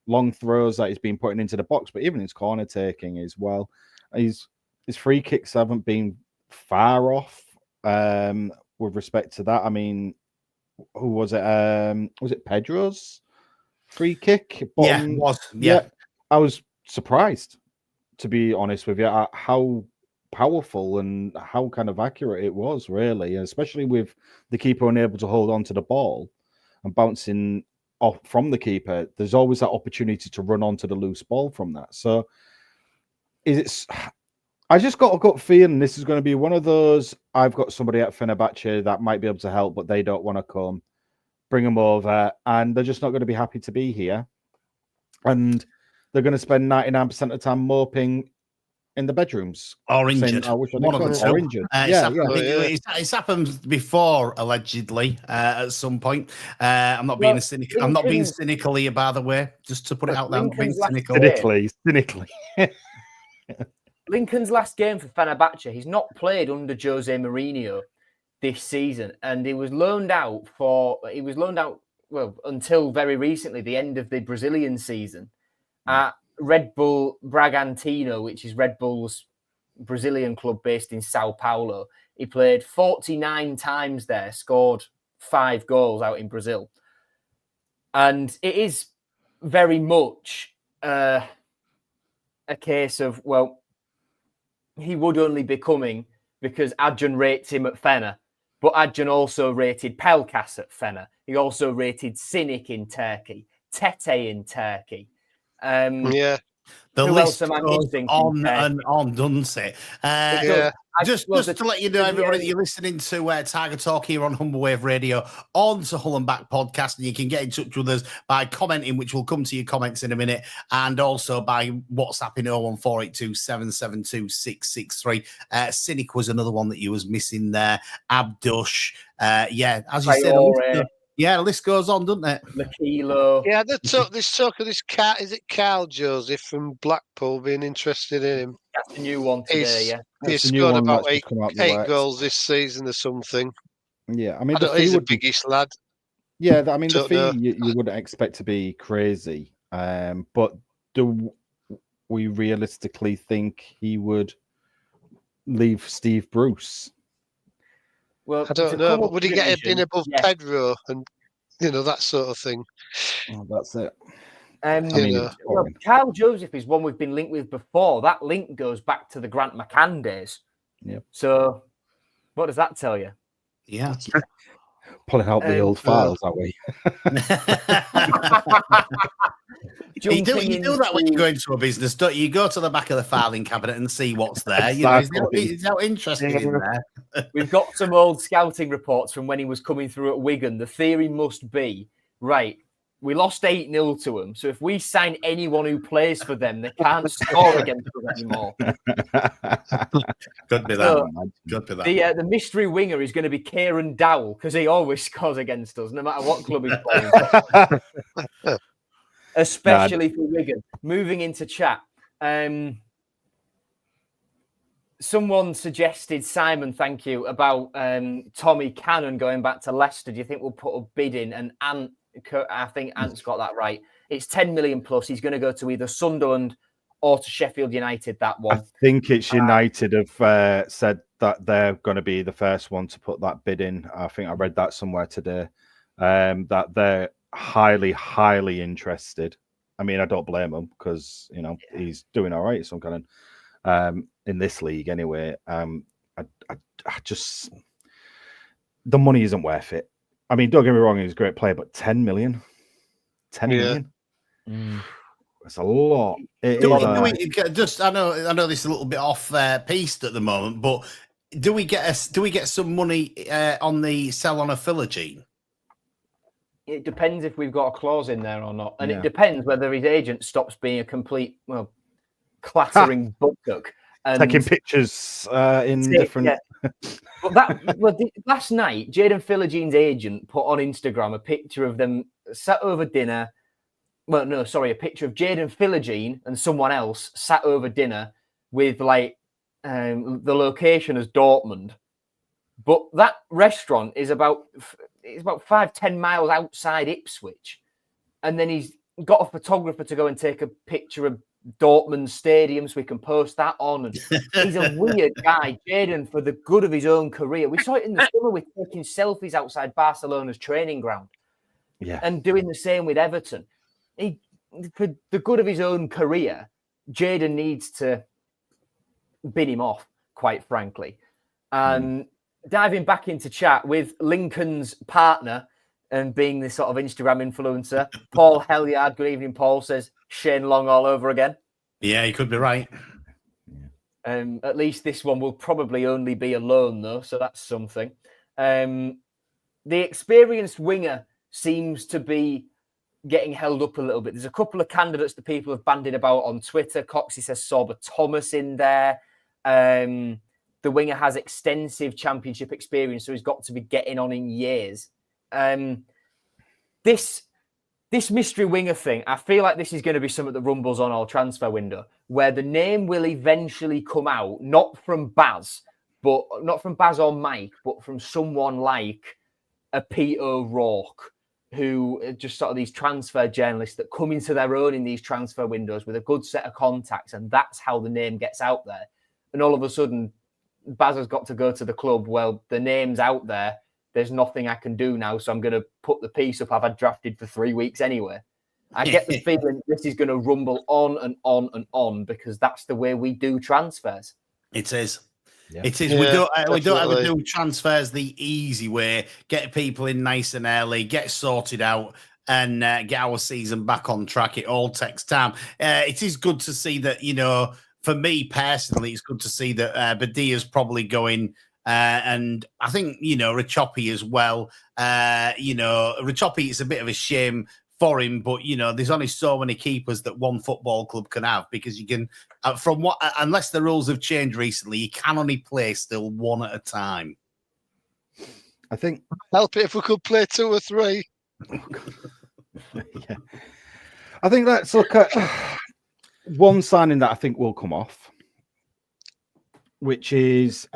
long throws that he's been putting into the box, but even his corner taking as well. His free kicks haven't been far off with respect to that. I mean, who was it? Was it Pedro's free kick? Bottom, it was. Yeah. I was surprised, to be honest with you, at how powerful and how kind of accurate it was, really, especially with the keeper unable to hold on to the ball and bouncing off from the keeper. There's always that opportunity to run onto the loose ball from that. So I just got a gut feeling this is going to be one of those, I've got somebody at Fenerbahce that might be able to help, but they don't want to come. Bring them over, and they're just not going to be happy to be here. And they're going to spend 99% of the time moping in the bedrooms. Or injured. One of them. Or injured. It's happened before, allegedly, at some point. I'm not being cynical. I'm not being cynical here, by the way, just to put it out there. I'm being cynical. Cynically. Lincoln's last game for Fenerbahce, he's not played under Jose Mourinho this season, and he was loaned out until very recently, the end of the Brazilian season, at Red Bull Bragantino, which is Red Bull's Brazilian club based in Sao Paulo. He played 49 times there, scored 5 goals out in Brazil. And it is very much a case of, well, he would only be coming because Adjan rates him at Fener. But Adjan also rated Pelkas at Fener. He also rated Sinik in Turkey, Tete in Turkey. The list goes on and on, doesn't it? Just to let you know, everybody, that you're listening to Tiger Talk here on Humber Wave Radio on to Hull and Back podcast, and you can get in touch with us by commenting, which will come to your comments in a minute, and also by WhatsApping 01482 772 663. Cynic was another one that you was missing there. Abdush, as you said. The list goes on, doesn't it? Makilo. Yeah, this talk of this cat, is it Carl Joseph from Blackpool being interested in him? That's the new one today, He's scored about eight goals this season or something. Yeah, I mean, he's the biggest lad. Yeah, I mean, the fee you wouldn't expect to be crazy. But do we realistically think he would leave Steve Bruce? Well, I don't know, but would he get in above Pedro and, that sort of thing? Well, that's it. Kyle Joseph is one we've been linked with before. That link goes back to the Grant McCann days. Yeah. So what does that tell you? Yeah. Pulling out the old files, are we? You do that when you go into a business, don't you? You go to the back of the filing cabinet and see what's there. It's how interesting in there. We've got some old scouting reports from when he was coming through at Wigan. The theory must be, we lost 8-0 to them. So if we sign anyone who plays for them, they can't score against us anymore. Could be that. Could be that. The mystery winger is going to be Kieran Dowell because he always scores against us, no matter what club he's playing. Especially for Wigan. Moving into chat. Someone suggested, Simon, thank you, about Tommy Cannon going back to Leicester. Do you think we'll put a bid in? And I think Ant's got that right. It's 10 million plus. He's going to go to either Sunderland or to Sheffield United, that one. I think it's United have said that they're going to be the first one to put that bid in. I think I read that somewhere today, that they're highly, highly interested. I mean, I don't blame him because, he's doing all right. Some kind of in this league anyway. I just, the money isn't worth it. I mean, don't get me wrong, he's a great player, but 10 million? 10 million? That's a lot. I know this is a little bit off piste at the moment, but do we get some money on the sell on a Philogene? It depends if we've got a clause in there or not. And it depends whether his agent stops being a complete, clattering buck. Taking pictures in different... Yeah. But last night, Jadon Philogene's agent put on Instagram a picture of them sat over dinner a picture of Jadon Philogene and someone else sat over dinner with like the location as Dortmund. But that restaurant is about 5-10 miles outside Ipswich. And then he's got a photographer to go and take a picture of Dortmund Stadium so we can post that on. And he's a weird guy, Jadon, for the good of his own career. We saw it in the summer with taking selfies outside Barcelona's training ground. Yeah. And doing the same with Everton. For the good of his own career, Jadon needs to bin him off, quite frankly. And diving back into chat with Lincoln's partner and being this sort of Instagram influencer, Paul Helyard. Good evening, Paul. Says Shane Long all over again. Yeah, you could be right. At least this one will probably only be a loan, though, so that's something. The experienced winger seems to be getting held up a little bit. There's a couple of candidates that people have bandied about on Twitter. Coxie says Sorba Thomas in there. The winger has extensive championship experience, so he's got to be getting on in years. This mystery winger thing, I feel like this is going to be something that rumbles on our transfer window, where the name will eventually come out, not from Baz or Mike, but from someone like a Pete O'Rourke, who are just sort of these transfer journalists that come into their own in these transfer windows with a good set of contacts, and that's how the name gets out there. And all of a sudden, Baz has got to go to the club. Well, the name's out there. There's nothing I can do now, so I'm going to put the piece up I've had drafted for 3 weeks anyway. I get the feeling this is going to rumble on and on and on because that's the way we do transfers. It is. Yeah. It is. Yeah, we don't ever definitely. do transfers the easy way. Get people in nice and early, get sorted out, and get our season back on track. It all takes time. It is good to see that, for me personally, it's good to see that Badia's probably going. And I think, Richoppy as well. Richoppy, it's a bit of a shame for him, but, there's only so many keepers that one football club can have because you can, unless the rules have changed recently, you can only play still one at a time. I think. Help it if we could play 2 or 3. Yeah. I think let's look at one signing that I think will come off, which is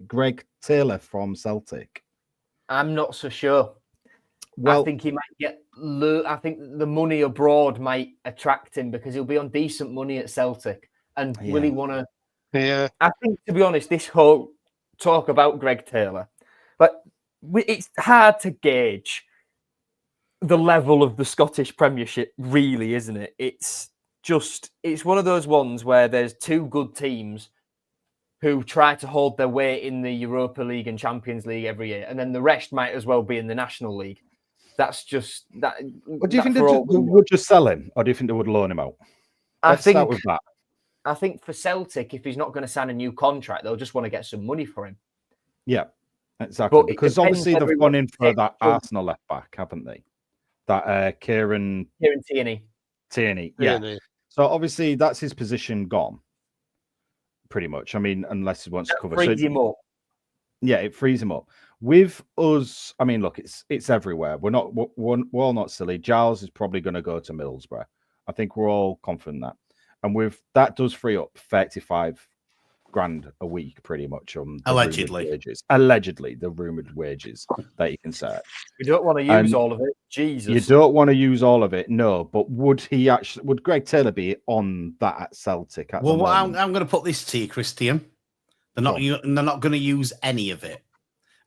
Greg Taylor from Celtic. I'm not so sure. Well, I think he might get. I think the money abroad might attract him because he'll be on decent money at Celtic. And will he want to? Yeah. I think, to be honest, this whole talk about Greg Taylor, but it's hard to gauge the level of the Scottish Premiership, really, isn't it? It's one of those ones where there's 2 good teams who try to hold their weight in the Europa League and Champions League every year, and then the rest might as well be in the National League. That's just that. What do you think they would just sell him, or do you think they would loan him out? Let's start with that. I think for Celtic, if he's not going to sign a new contract, they'll just want to get some money for him. Yeah, exactly. But because obviously they've gone in for that Arsenal left back, haven't they? That Kieran Tierney. Yeah. So obviously that's his position gone. Pretty much. I mean, unless he wants to cover. Frees him up. Yeah, it frees him up. With us, I mean, look, it's everywhere. We're all not silly. Giles is probably going to go to Middlesbrough. I think we're all confident that. And with that does free up 35 grand a week, pretty much on Allegedly. The rumored wages that you can search. You don't want to use all of it. Jesus. You don't want to use all of it, no. But would Greg Taylor be on that at Celtic? I'm going to put this to you, Christian. They're not going to use any of it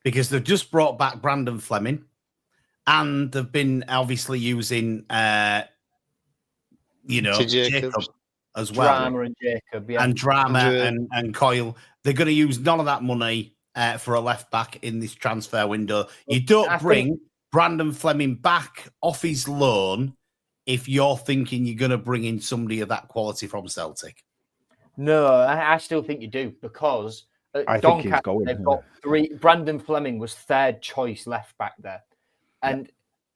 because they've just brought back Brandon Fleming, and they've been obviously using, Jacob as well. Drama and Jacob, yeah. And Drama and Coyle. They're going to use none of that money for a left back in this transfer window. You don't bring Brandon Fleming back off his loan if you're thinking you're going to bring in somebody of that quality from Celtic. No, I still think you do because Doncaster, they've got 3. Brandon Fleming was 3rd choice left back there. And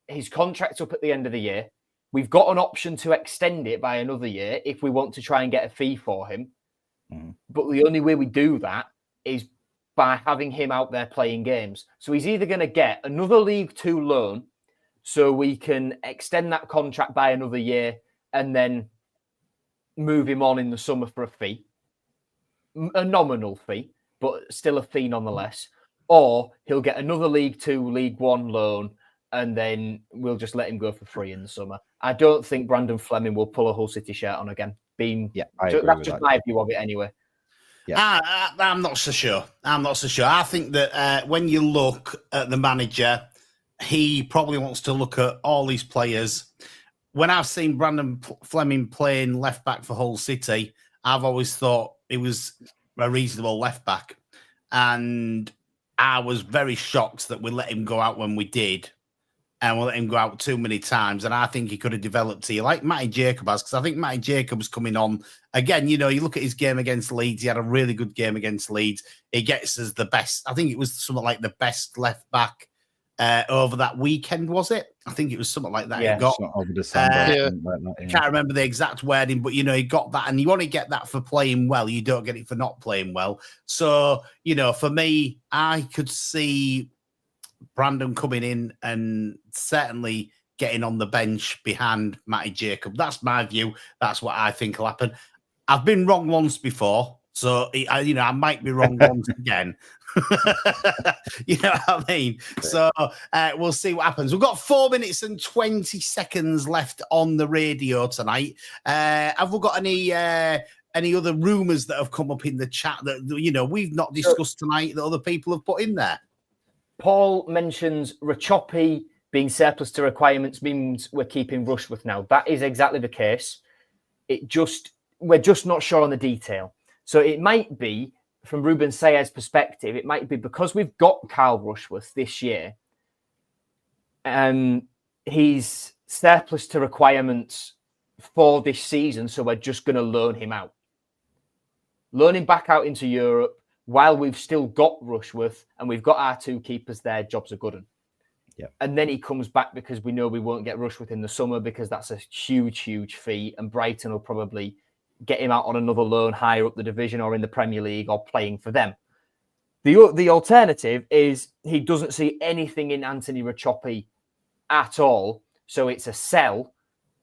his contract's up at the end of the year. We've got an option to extend it by another year if we want to try and get a fee for him. Mm. But the only way we do that is by having him out there playing games. So he's either going to get another League 2 loan so we can extend that contract by another year and then move him on in the summer for a fee, a nominal fee, but still a fee nonetheless. Or he'll get another League Two, League One loan, and then we'll just let him go for free in the summer. I don't think Brandon Fleming will pull a Hull City shirt on again. That's just my view of it anyway. Yeah. I'm not so sure. I think that when you look at the manager, he probably wants to look at all these players. When I've seen Brandon Fleming playing left back for Hull City, I've always thought it was a reasonable left back. And I was very shocked that we let him go out when we did. And we let him go out too many times. And I think he could have developed here like Matty Jacob has, because I think Matty Jacob's coming on. Again, you look at his game against Leeds. He had a really good game against Leeds. He gets us the best. I think it was something like the best left back over that weekend, was it? I think it was something like that. Yeah, he got over December. I can't remember the exact wording, but he got that, and you want to get that for playing well. You don't get it for not playing well. So for me, I could see Brandon coming in and certainly getting on the bench behind Matty Jacob. That's my view. That's what I think will happen. I've been wrong once before, so I might be wrong once again. You know what I mean? So we'll see what happens. We've got 4 minutes and 20 seconds left on the radio tonight. Have we got any other rumours that have come up in the chat that we've not discussed tonight that other people have put in there? Paul mentions Rachopi being surplus to requirements means we're keeping Rushworth now. That is exactly the case. We're just not sure on the detail. So it might be, from Ruben Sayers' perspective, it might be because we've got Kyle Rushworth this year, he's surplus to requirements for this season, so we're just going to loan him out. Loan him back out into Europe while we've still got Rushworth and we've got our two keepers there, jobs are good. And then he comes back because we know we won't get Rushworth in the summer because that's a huge, huge fee, and Brighton will probably get him out on another loan higher up the division or in the Premier League or playing for them. The alternative is he doesn't see anything in Anthony Rachopi at all, so it's a sell.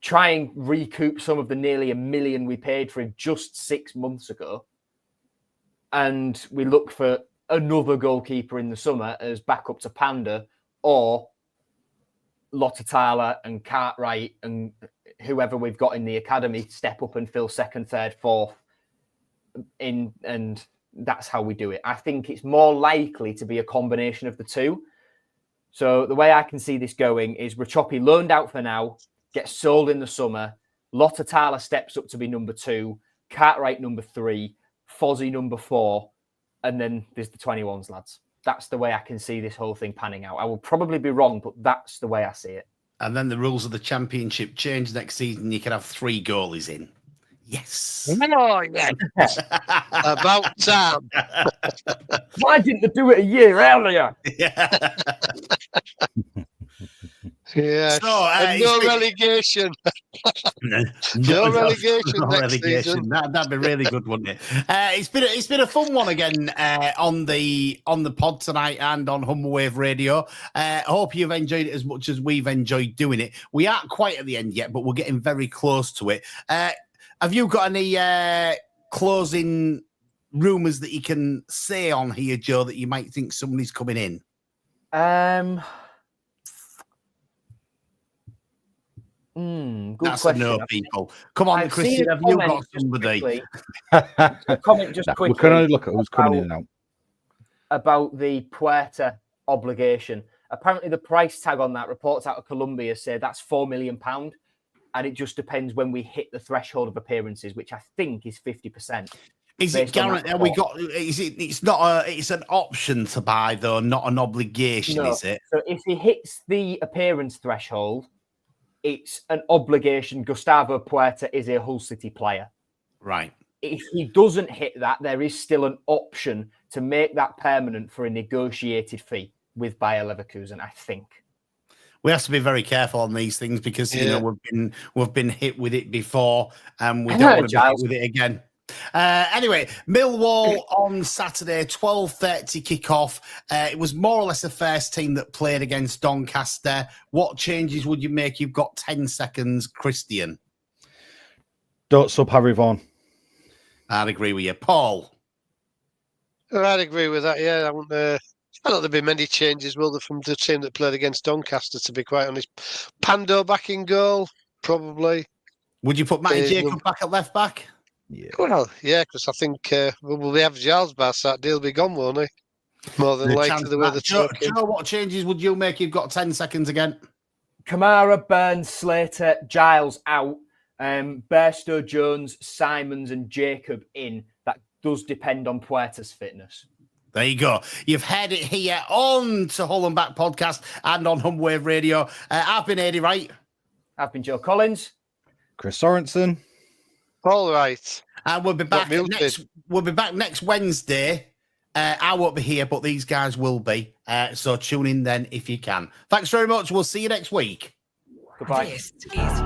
Try and recoup some of the nearly $1 million we paid for him just 6 months ago, and we look for another goalkeeper in the summer as backup to Panda, or Lottatala and Cartwright and whoever we've got in the academy step up and fill second, third, fourth in, and that's how we do it. I think it's more likely to be a combination of the two. So the way I can see this going is Rachopi loaned out for now, gets sold in the summer, Lottatala steps up to be number 2, Cartwright number 3, Fozzie number 4, and then there's the 21s lads. That's the way I can see this whole thing panning out. I will probably be wrong, but that's the way I see it. And then the rules of the championship change next season. You can have 3 goalies in. Yes. Oh, yeah. About time. Why didn't they do it a year earlier? Yeah. Yeah. So, no relegation. No relegation next season. That'd be really good, wouldn't it? It's been a fun one again on the pod tonight and on Humber Wave Radio. I hope you've enjoyed it as much as we've enjoyed doing it. We aren't quite at the end yet, but we're getting very close to it. Have you got any closing rumours that you can say on here, Joe, that you might think somebody's coming in? Good That's question. a no, people. Come on, Christian, have you got somebody? A comment just quickly. We can only look at who's coming in now. About the Puerta obligation. Apparently, the price tag on that, reports out of Colombia say that's £4 million, and it just depends when we hit the threshold of appearances, which I think is 50%. Is it guaranteed? It's an option to buy though, not an obligation, No. Is it? So if he hits the appearance threshold, it's an obligation. Gustavo Puerta is a Hull City player. Right. If he doesn't hit that, there is still an option to make that permanent for a negotiated fee with Bayer Leverkusen, I think. We have to be very careful on these things because you know we've been hit with it before, and we don't want to be hit with it again. Anyway, Millwall on Saturday, 12:30 kickoff. It was more or less the first team that played against Doncaster. What changes would you make? You've got 10 seconds, Christian. Don't sub Harry Vaughan. I'd agree with you. Paul? I'd agree with that, yeah. I don't think there'll be many changes, will there, from the team that played against Doncaster, to be quite honest. Pando back in goal, probably. Would you put Matty Jacob back at left back? Yeah. Well, yeah, because I think we'll be have Giles by Saturday. He'll be gone, won't he? More than likely, the way they're talking. Joe, what changes would you make? You've got 10 seconds again. Kamara, Burns, Slater, Giles out. Bairstow, Jones, Simons, and Jacob in. That does depend on Puerta's fitness. There you go. You've heard it here on to Hull and Back podcast and on Humber Wave Radio. I've been Eddie Wright. I've been Joe Collins. Chris Sorensen. All right. And we'll be back next Wednesday. I won't be here, but these guys will be. So tune in then if you can. Thanks very much. We'll see you next week. Goodbye. This is